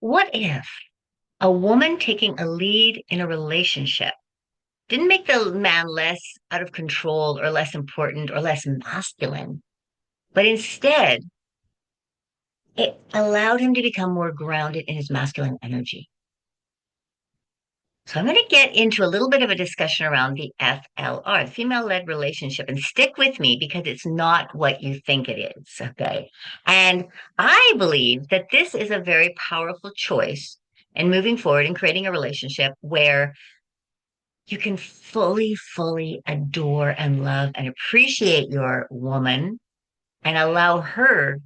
What if a woman taking a lead in a relationship didn't make the man less out of control or less important or less masculine, but instead it allowed him to become more grounded in his masculine energy? So I'm going to get into a little bit of a discussion around the FLR, the female-led relationship, and stick with me because it's not what you think it is, okay? And I believe that this is a very powerful choice in moving forward and creating a relationship where you can fully adore and love and appreciate your woman and allow her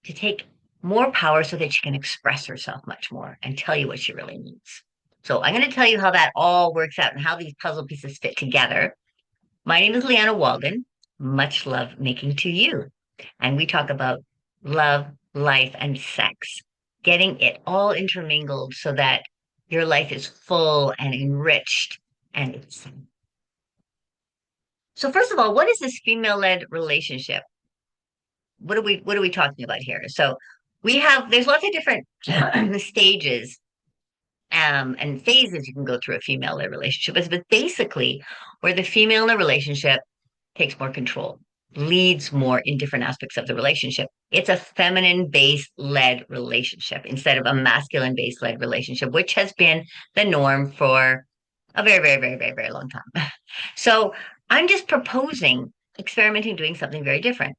to take more power so that she can express herself much more and tell you what she really needs. So I'm going to tell you how that all works out and how these puzzle pieces fit together. My name is Leanna Walden. Much love making to you. And we talk about love, life, and sex, getting it all intermingled so that your life is full and enriched and exciting. So first of all, what is this female-led relationship? What are we talking about here? So there's lots of different stages and phases you can go through a female-led relationship, but basically where the female in a relationship takes more control, leads more in different aspects of the relationship. It's a feminine based led relationship instead of a masculine based led relationship, which has been the norm for a very long time. So I'm just proposing experimenting, doing something very different,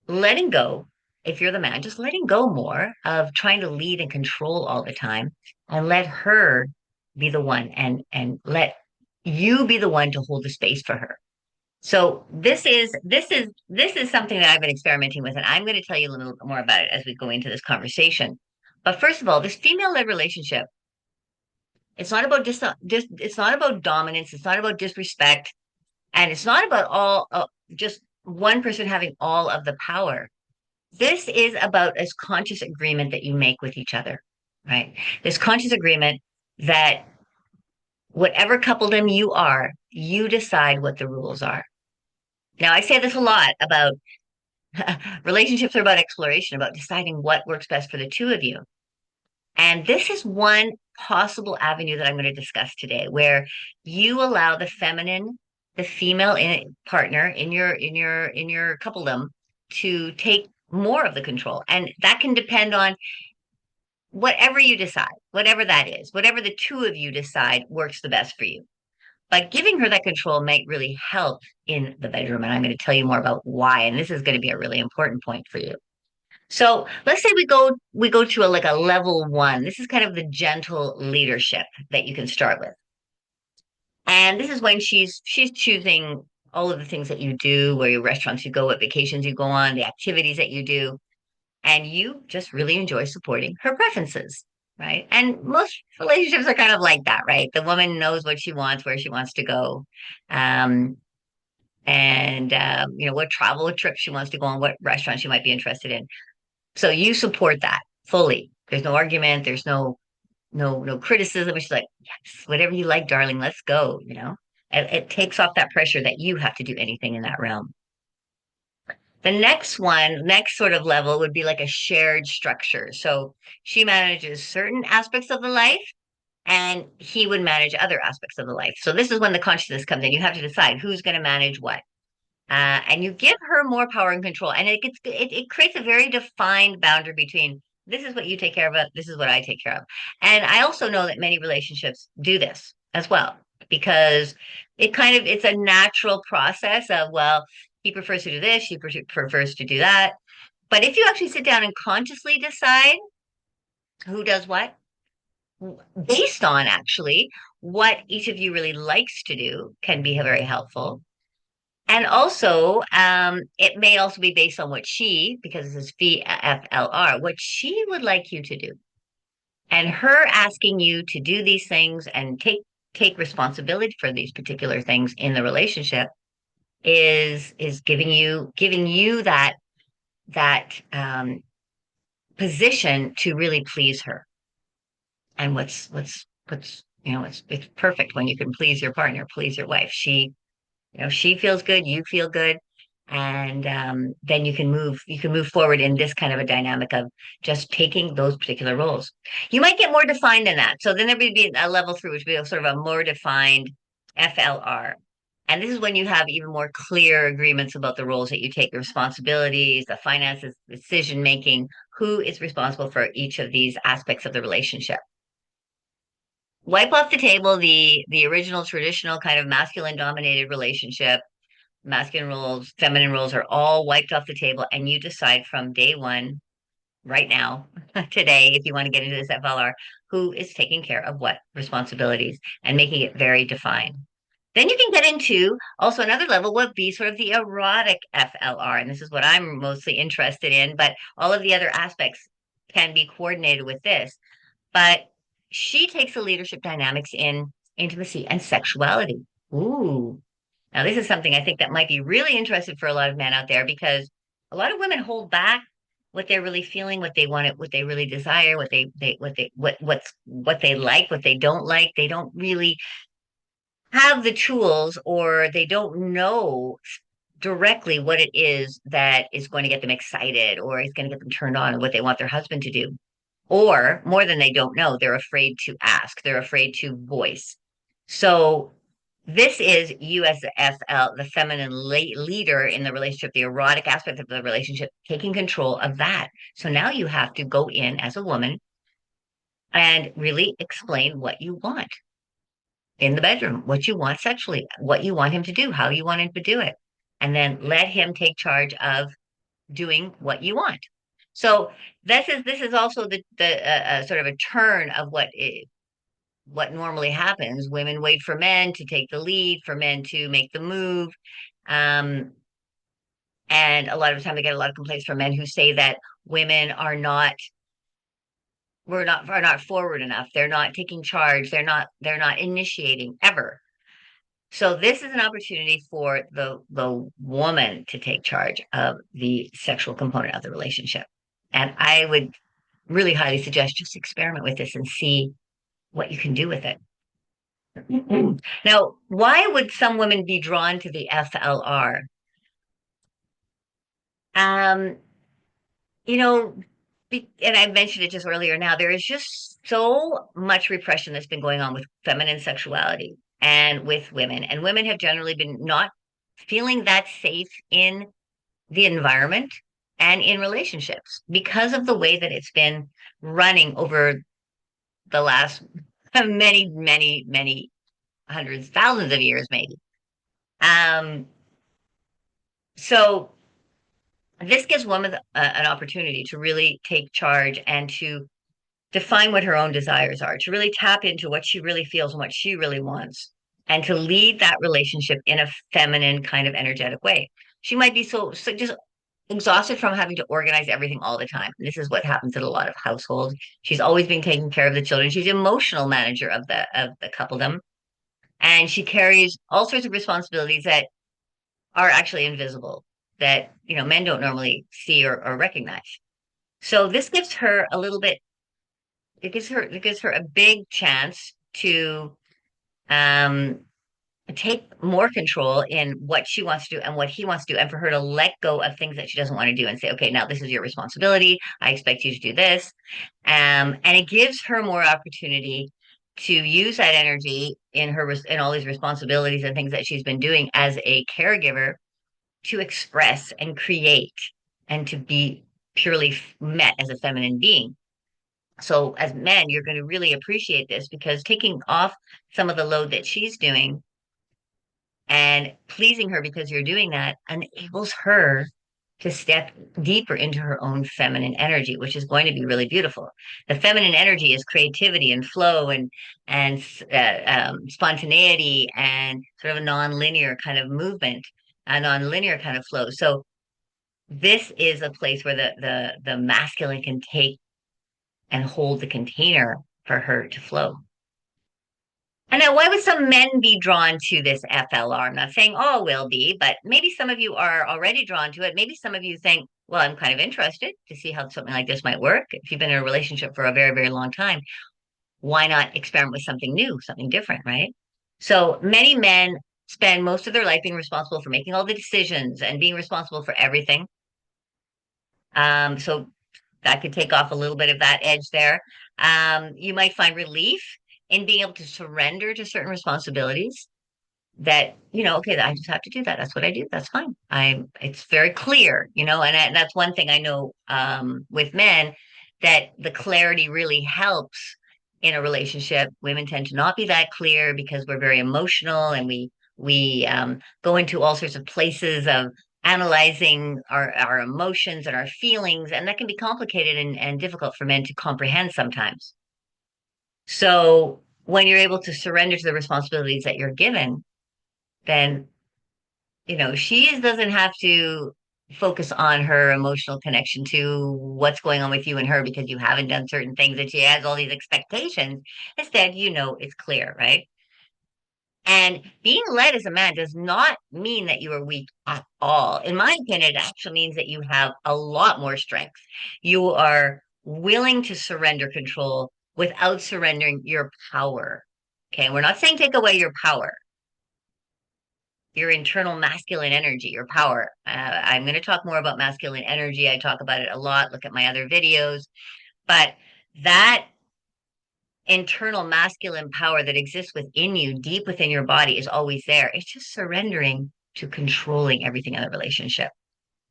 letting go. If you're the man, just letting go more of trying to lead and control all the time and let her be the one and let you be the one to hold the space for her. So this is something that I've been experimenting with, and I'm going to tell you a little more about it as we go into this conversation. But first of all, this female-led relationship, it's not about it's not about dominance, it's not about disrespect, and it's not about all just one person having all of the power. This is about this conscious agreement that you make with each other, right? This conscious agreement that whatever coupledom you are, you decide what the rules are. Now, I say this a lot about relationships are about exploration, about deciding what works best for the two of you. And this is one possible avenue that I'm going to discuss today, where you allow the feminine, the female partner in your coupledom to take more of the control. And that can depend on whatever you decide, whatever that is, whatever the two of you decide works the best for you. But giving her that control might really help in the bedroom. And I'm going to tell you more about why. And this is going to be a really important point for you. So let's say we go to like a level one. This is kind of the gentle leadership that you can start with. And this is when she's choosing all of the things that you do, where your restaurants you go, what vacations you go on, the activities that you do, and you just really enjoy supporting her preferences, right? And most relationships are kind of like that, right? The woman knows what she wants, where she wants to go, um, and what travel trip she wants to go on, what restaurant she might be interested in. So you support that fully. There's no argument. There's no criticism. It's like, yes, whatever you like, darling, let's go. It takes off that pressure that you have to do anything in that realm. The next sort of level would be like a shared structure. So she manages certain aspects of the life and he would manage other aspects of the life. So this is when the consciousness comes in. You have to decide who's going to manage what. And you give her more power and control. And it creates a very defined boundary between this is what you take care of, this is what I take care of. And I also know that many relationships do this as well, because it's a natural process of, well, he prefers to do this, she prefers to do that. But if you actually sit down and consciously decide who does what, based on actually what each of you really likes to do, can be very helpful. And also, it may also be based on what because this is FLR, what she would like you to do. And her asking you to do these things and take responsibility for these particular things in the relationship is giving you that position to really please her. And it's perfect when you can please your partner, please your wife. She feels good, you feel good. And then you can move forward in this kind of a dynamic of just taking those particular roles. You might get more defined than that. So then there would be a level through which would be sort of a more defined FLR. And this is when you have even more clear agreements about the roles that you take, the responsibilities, the finances, decision making, who is responsible for each of these aspects of the relationship. Wipe off the table the original traditional kind of masculine dominated relationship. Masculine roles, feminine roles are all wiped off the table, and you decide from day one, right now, today, if you want to get into this FLR, who is taking care of what responsibilities and making it very defined. Then you can get into also another level would be sort of the erotic FLR, and this is what I'm mostly interested in, but all of the other aspects can be coordinated with this. But she takes the leadership dynamics in intimacy and sexuality. Ooh. Now, this is something I think that might be really interesting for a lot of men out there because a lot of women hold back what they're really feeling, what they want, what they really desire, what they like, what they don't like. They don't really have the tools or they don't know directly what it is that is going to get them excited or is going to get them turned on and what they want their husband to do. Or more than they don't know, they're afraid to ask, they're afraid to voice. So this is you as the FL, the feminine leader in the relationship, the erotic aspect of the relationship, taking control of that. So now you have to go in as a woman and really explain what you want in the bedroom, what you want sexually, what you want him to do, how you want him to do it. And then let him take charge of doing what you want. So this is also the sort of a turn of what normally happens. Women wait for men to take the lead, for men to make the move. Um, and a lot of the time, I get a lot of complaints from men who say that women are not forward enough. They're not taking charge. They're not initiating ever. So this is an opportunity for the woman to take charge of the sexual component of the relationship. And I would really highly suggest just experiment with this and see what you can do with it. Now, why would some women be drawn to the FLR? Um, you know, and I mentioned it just earlier now, there is just so much repression that's been going on with feminine sexuality and with women. And women have generally been not feeling that safe in the environment and in relationships because of the way that it's been running over the last many, many, many hundreds, thousands of years, maybe. Um, so this gives women an opportunity to really take charge and to define what her own desires are, to really tap into what she really feels and what she really wants, and to lead that relationship in a feminine kind of energetic way. She might be so just exhausted from having to organize everything all the time. This is what happens in a lot of households. She's always been taking care of the children. She's emotional manager of the coupledom, and she carries all sorts of responsibilities that are actually invisible that men don't normally see or recognize. So this gives her a little bit. It gives her a big chance to um, take more control in what she wants to do and what he wants to do, and for her to let go of things that she doesn't want to do and say, okay, now this is your responsibility. I expect you to do this. And it gives her more opportunity to use that energy in all these responsibilities and things that she's been doing as a caregiver to express and create and to be purely met as a feminine being. So as men, you're going to really appreciate this because taking off some of the load that she's doing and pleasing her because you're doing that enables her to step deeper into her own feminine energy, which is going to be really beautiful. The feminine energy is creativity and flow and spontaneity and sort of a non-linear kind of movement, a non-linear kind of flow. So this is a place where the masculine can take and hold the container for her to flow. And now, why would some men be drawn to this FLR? I'm not saying all will be, but maybe some of you are already drawn to it. Maybe some of you think, well, I'm kind of interested to see how something like this might work. If you've been in a relationship for a very, very long time, why not experiment with something new, something different, right? So many men spend most of their life being responsible for making all the decisions and being responsible for everything. So that could take off a little bit of that edge there. You might find relief in being able to surrender to certain responsibilities that, okay, I just have to do that. That's what I do. That's fine. It's very clear, and that's one thing I know with men that the clarity really helps in a relationship. Women tend to not be that clear because we're very emotional and we go into all sorts of places of analyzing our emotions and our feelings, and that can be complicated and difficult for men to comprehend sometimes. So when you're able to surrender to the responsibilities that you're given, then she doesn't have to focus on her emotional connection to what's going on with you and her because you haven't done certain things and she has all these expectations. Instead, it's clear, right? And being led as a man does not mean that you are weak at all. In my opinion, it actually means that you have a lot more strength. You are willing to surrender control without surrendering your power. Okay, we're not saying take away your internal masculine energy, your power. I'm going to talk more about masculine energy. I talk about it a lot. Look at my other videos. But that internal masculine power that exists within you, deep within your body, is always there. It's just surrendering to controlling everything in the relationship.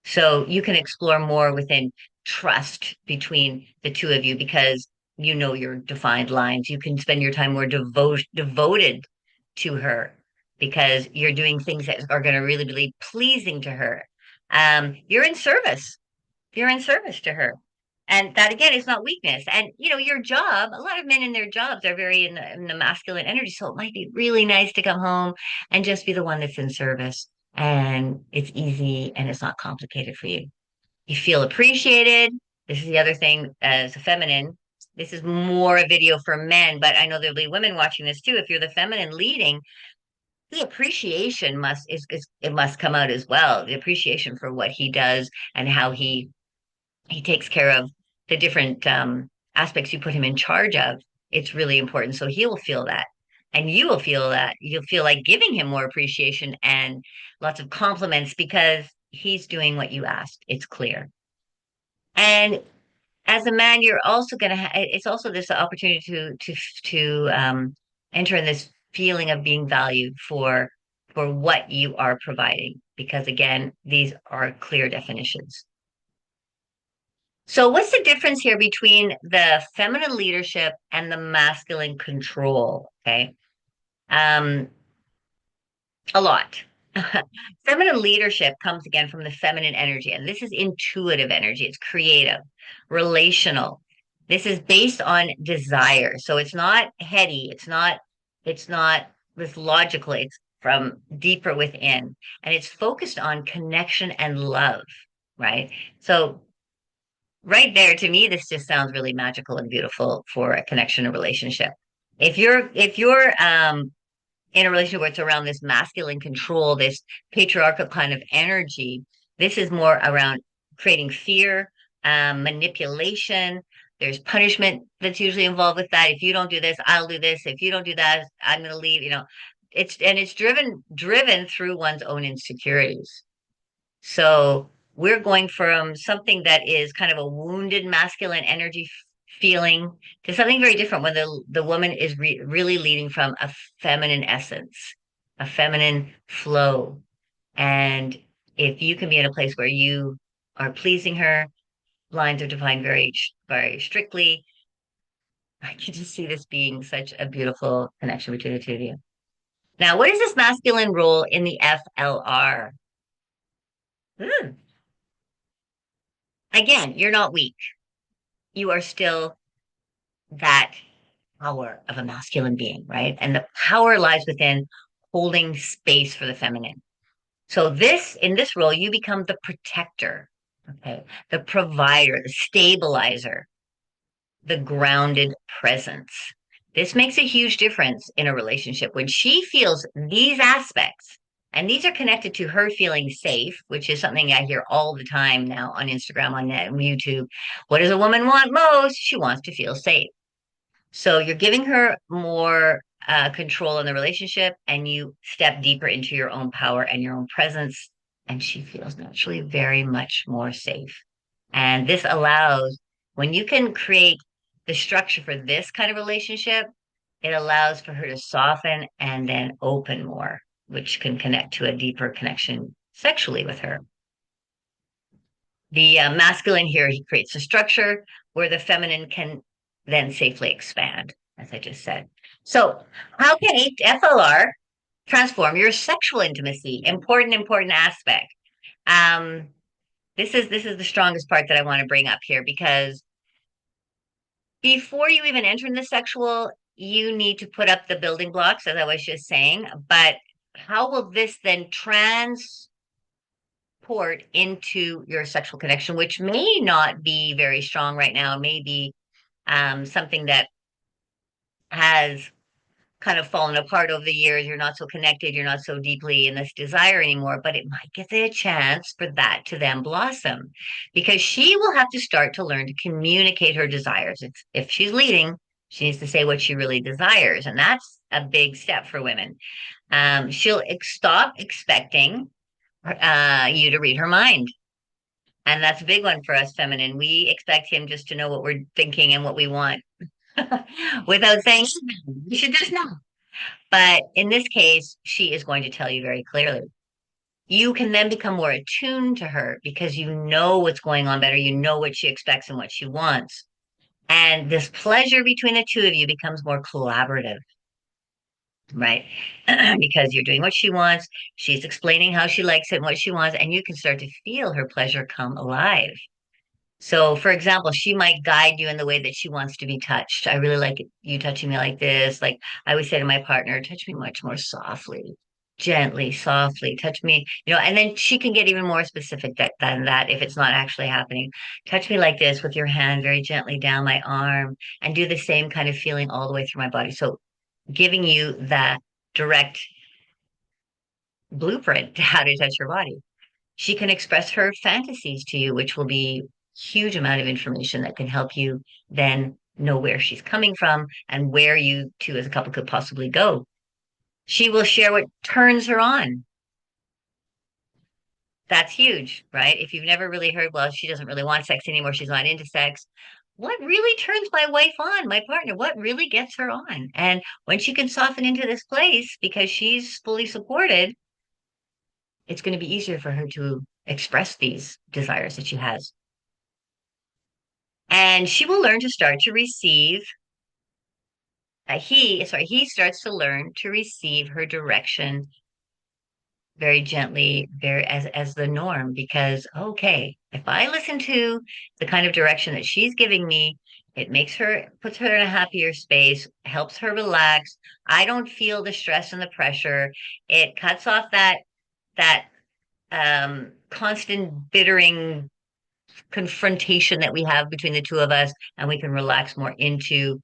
So you can explore more within trust between the two of you because you know your defined lines. You can spend your time more devoted to her because you're doing things that are going to really be pleasing to her. You're in service. You're in service to her. And that again is not weakness. And your job, a lot of men in their jobs are very in the masculine energy. So it might be really nice to come home and just be the one that's in service. And it's easy and it's not complicated for you. You feel appreciated. This is the other thing as a feminine. This is more a video for men, but I know there'll be women watching this too. If you're the feminine leading, the appreciation is it must come out as well. The appreciation for what he does and how he takes care of the different aspects you put him in charge of. It's really important. So he will feel that. And you will feel that. You'll feel like giving him more appreciation and lots of compliments because he's doing what you asked. It's clear. And as a man, you're also going to it's also this opportunity to enter in this feeling of being valued for what you are providing. Because again, these are clear definitions. So, what's the difference here between the feminine leadership and the masculine control? Okay. Um, a lot. Feminine leadership comes again from the feminine energy, and this is intuitive energy. It's creative, relational. This is based on desire. So it's not heady. It's not this logical. It's from deeper within. And it's focused on connection and love, right? So right there, to me, this just sounds really magical and beautiful for a connection and relationship. If you're in a relationship where it's around this masculine control, this patriarchal kind of energy, this is more around creating fear, manipulation. There's punishment that's usually involved with that. If you don't do this, I'll do this. If you don't do that, I'm going to leave. It's driven through one's own insecurities. So we're going from something that is kind of a wounded masculine energy feeling to something very different when the woman is really leading from a feminine essence, a feminine flow. And if you can be in a place where you are pleasing her, lines are defined very, very strictly. I can just see this being such a beautiful connection between the two of you. Now, what is this masculine role in the FLR? Hmm. Again, you're not weak. You are still that power of a masculine being, right? And the power lies within holding space for the feminine. So in this role, you become the protector, okay, the provider, the stabilizer, the grounded presence. This makes a huge difference in a relationship when she feels these aspects. And these are connected to her feeling safe, which is something I hear all the time now on Instagram, on YouTube. What does a woman want most? She wants to feel safe. So you're giving her more control in the relationship and you step deeper into your own power and your own presence. And she feels naturally very much more safe. And this allows, when you can create the structure for this kind of relationship, it allows for her to soften and then open more, which can connect to a deeper connection sexually with her. The masculine here, he creates a structure where the feminine can then safely expand, as I just said. So, how can FLR transform your sexual intimacy? Important aspect. Um, this is the strongest part that I want to bring up here because before you even enter in the sexual, you need to put up the building blocks, as I was just saying. But how will this then transport into your sexual connection, which may not be very strong right now, may be something that has kind of fallen apart over the years. You're not so connected, you're not so deeply in this desire anymore, but it might give it a chance for that to then blossom because she will have to start to learn to communicate her desires. If she's leading, she needs to say what she really desires, and that's a big step for women. She'll stop expecting you to read her mind. And that's a big one for us feminine. We expect him just to know what we're thinking and what we want without saying, you should just know. But in this case, she is going to tell you very clearly. You can then become more attuned to her because you know what's going on better. You know what she expects and what she wants. And this pleasure between the two of you becomes more collaborative, right? Because you're doing what she wants, she's explaining how she likes it and what she wants, and you can start to feel her pleasure come alive. So, for example, she might guide you in the way that she wants to be touched. I really like you touching me like this. Like I always say to my partner, touch me much more softly, gently, softly, touch me, and then she can get even more specific than that if it's not actually happening. Touch me like this with your hand very gently down my arm and do the same kind of feeling all the way through my body. So, giving you that direct blueprint to how to touch your body. She can express her fantasies to you, which will be huge amount of information that can help you then know where she's coming from and where you two as a couple could possibly go. She will share what turns her on. That's huge, right? If you've never really heard, well, she doesn't really want sex anymore, she's not into sex. What really turns my wife on, my partner? What really gets her on? And when she can soften into this place because she's fully supported, it's going to be easier for her to express these desires that she has. And she will learn to start to receive he starts to learn to receive her direction very gently, very as the norm, because okay, if I listen to the kind of direction that she's giving me, it puts her in a happier space, helps her relax. I don't feel the stress and the pressure. It cuts off that constant bittering confrontation that we have between the two of us, and we can relax more into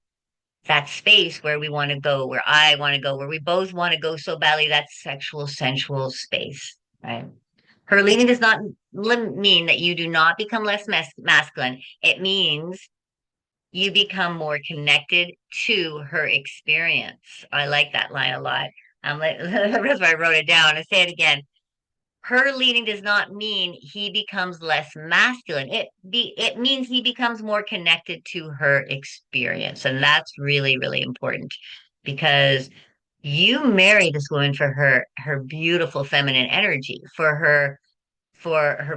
that space where we want to go, where I want to go, where we both want to go so badly, that sexual, sensual space, right? Her leading does not mean that you do not become less masculine. It means you become more connected to her experience. I like that line a lot. That's why I wrote it down. I say it again. Her leading does not mean he becomes less masculine. It means he becomes more connected to her experience. And that's really, really important because you marry this woman for her beautiful feminine energy, for her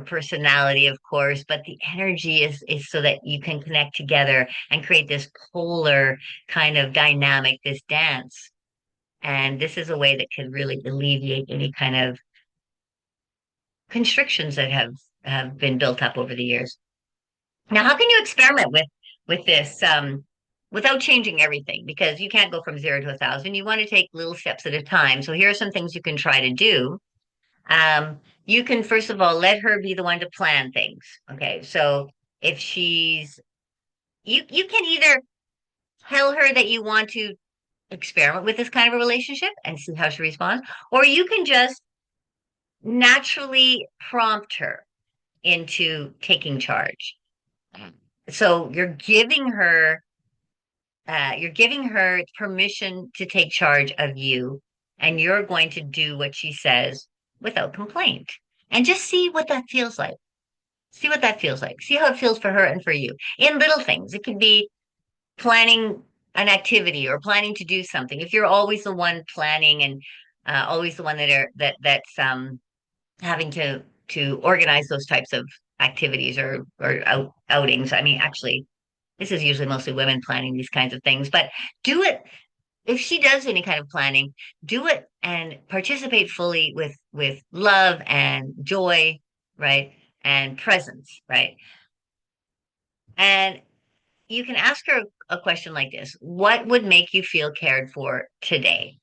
personality, of course, but the energy is so that you can connect together and create this polar kind of dynamic, this dance. And this is a way that can really alleviate any kind of constrictions that have been built up over the years. Now, how can you experiment with this without changing everything? Because you can't go from 0 to 1,000. You want to take little steps at a time. So here are some things you can try to do. You can first of all let her be the one to plan things. Okay, so if you can either tell her that you want to experiment with this kind of a relationship and see how she responds, or you can just naturally prompt her into taking charge. So you're giving her you're giving her permission to take charge of you, and you're going to do what she says without complaint. And just see what that feels like. See what that feels like. See how it feels for her and for you in little things. It could be planning an activity or planning to do something. If you're always the one planning and always the one that's having to organize those types of activities or outings. I mean, actually, this is usually mostly women planning these kinds of things, but do it if she does any kind of planning, do it and participate fully with love and joy, right? And presence, right? And you can ask her a question like this. What would make you feel cared for today?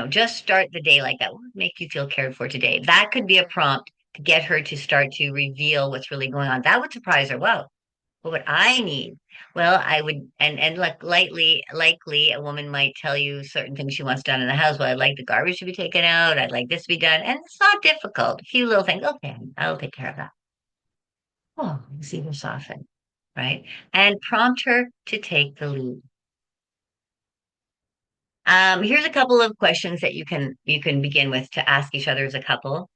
Just start the day like that. What would make you feel cared for today? That could be a prompt to get her to start to reveal what's really going on. That would surprise her. Wow, what would I need? Well, I would, and like likely a woman might tell you certain things she wants done in the house. Well, I'd like the garbage to be taken out. I'd like this to be done. And it's not difficult. A few little things. Okay, I'll take care of that. Oh, you see her soften, right? And prompt her to take the lead. Here's a couple of questions that you can begin with to ask each other as a couple.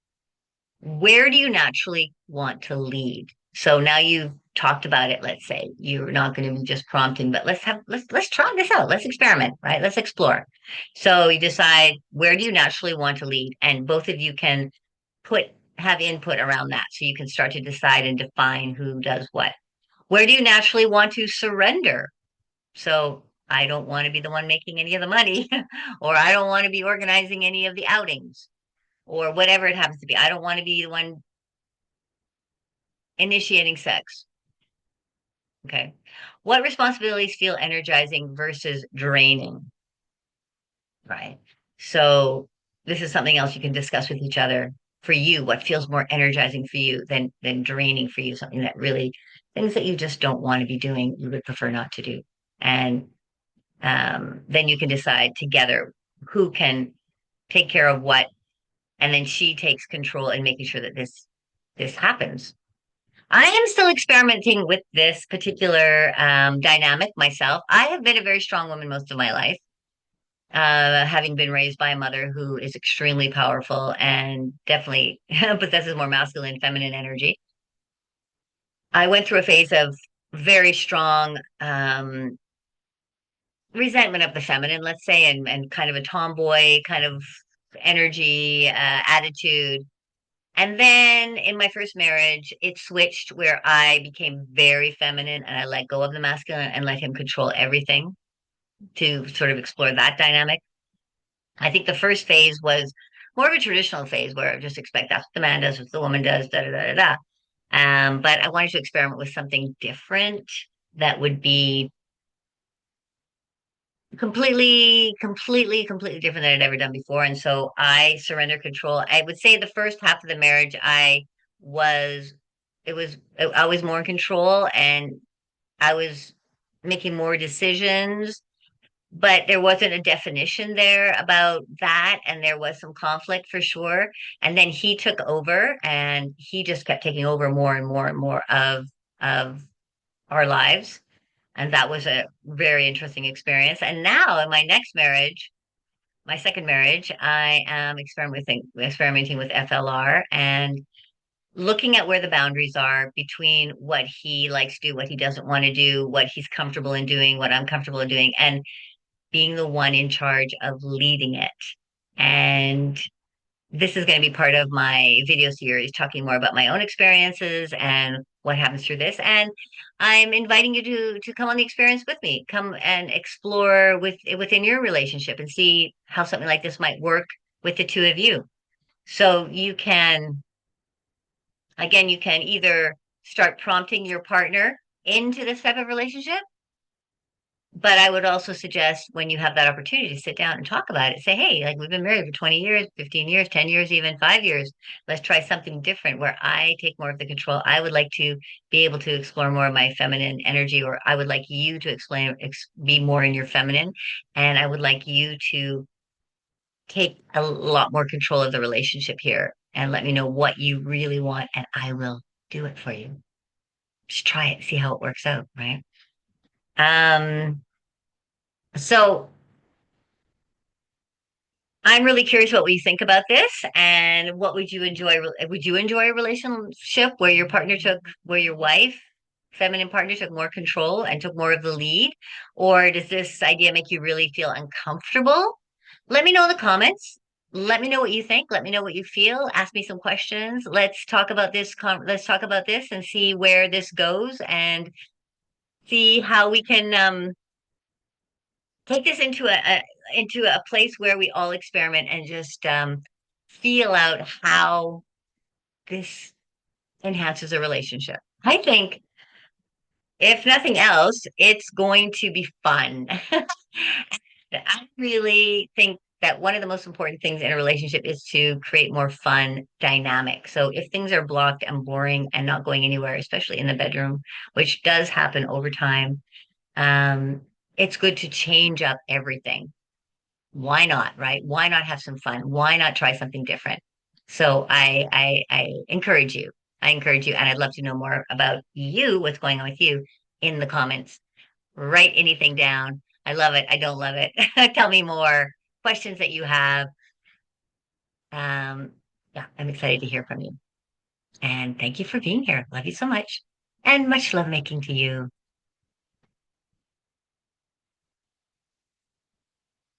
Where do you naturally want to lead? So now you've talked about it, let's say. You're not going to be just prompting, but let's try this out. Let's experiment, right? Let's explore. So you decide where do you naturally want to lead? And both of you can put have input around that. So you can start to decide and define who does what. Where do you naturally want to surrender? So I don't want to be the one making any of the money, or I don't want to be organizing any of the outings, or whatever it happens to be. I don't want to be the one initiating sex. Okay. What responsibilities feel energizing versus draining? Right. So this is something else you can discuss with each other. For you, what feels more energizing for you than draining for you? Something that really things that you just don't want to be doing, you would prefer not to do. And then you can decide together who can take care of what, and then she takes control in making sure that this happens. I am still experimenting with this particular dynamic myself. I have been a very strong woman most of my life, having been raised by a mother who is extremely powerful and definitely possesses more masculine, feminine energy. I went through a phase of very strong resentment of the feminine, let's say, and kind of a tomboy kind of energy, attitude. And then in my first marriage, it switched where I became very feminine and I let go of the masculine and let him control everything to sort of explore that dynamic. I think the first phase was more of a traditional phase where I just expect that's what the man does, what the woman does, da da da da da. But I wanted to experiment with something different that would be completely different than I'd ever done before. And so I surrender control. I would say the first half of the marriage, was, I was more in control and I was making more decisions, but there wasn't a definition there about that. And there was some conflict for sure. And then he took over and he just kept taking over more and more and more of our lives. And that was a very interesting experience. And now in my next marriage, my second marriage, I am experimenting with FLR and looking at where the boundaries are between what he likes to do, what he doesn't want to do, what he's comfortable in doing, what I'm comfortable in doing, and being the one in charge of leading it. And this is going to be part of my video series talking more about my own experiences and what happens through this. And I'm inviting you to come on the experience with me. Come and explore within your relationship and see how something like this might work with the two of you. So you can, again, you can either start prompting your partner into this type of relationship, but I would also suggest when you have that opportunity to sit down and talk about it, say, hey, like we've been married for 20 years, 15 years, 10 years, even 5 years. Let's try something different where I take more of the control. I would like to be able to explore more of my feminine energy, or I would like you to be more in your feminine. And I would like you to take a lot more control of the relationship here and let me know what you really want, and I will do it for you. Just try it, see how it works out, right? So I'm really curious what you think about this and what would you enjoy? Would you enjoy a relationship where where your wife, feminine partner took more control and took more of the lead? Or does this idea make you really feel uncomfortable? Let me know in the comments. Let me know what you think. Let me know what you feel. Ask me some questions. Let's talk about let's talk about this and see where this goes and see how we can take this into a place where we all experiment and just feel out how this enhances a relationship. I think, if nothing else, it's going to be fun. I really think that one of the most important things in a relationship is to create more fun dynamic. So if things are blocked and boring and not going anywhere, especially in the bedroom, which does happen over time, um, it's good to change up everything. Why not, right? Why not have some fun? Why not try something different? So I encourage you. I encourage you, and I'd love to know more about you, what's going on with you in the comments. Write anything down. I love it. I don't love it. Tell me more questions that you have. Um, yeah, I'm excited to hear from you. And thank you for being here. Love you so much. And much love making to you.